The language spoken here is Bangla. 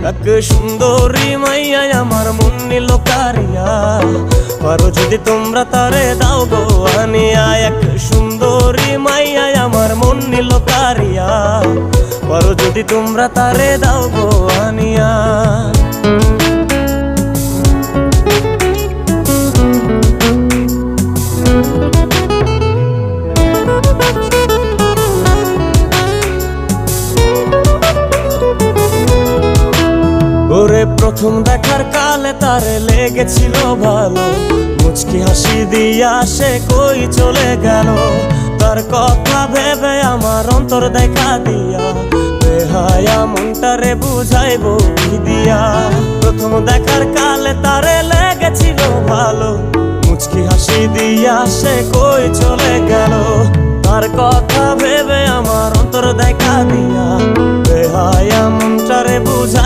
এক সুন্দরী মাইয়া আমার মন নিল কারিয়া, পারো যদি তোমরা তারে দাও গো আনিয়া। এক সুন্দরী মাইয়া আমার মন নিল কারিয়া, পারো যদি তোমরা তারে দাও গো আনিয়া। ওরে প্রথম দেখার কালে তারে লেগেছিল ভালো, মুচকি হাসি দিয়া সে কই চলে গেল। তার কথা ভেবে আমার অন্তর দেখা দিয়া, বেহায়া মনটারে বুঝাইবো কি দিয়া। প্রথম দেখার কালে তারে লেগেছিল ভালো, মুচকি হাসি দিয়া সে কই চলে গেল। তার কথা ভেবে আমার অন্তর দেখা দিয়া, বেহায়া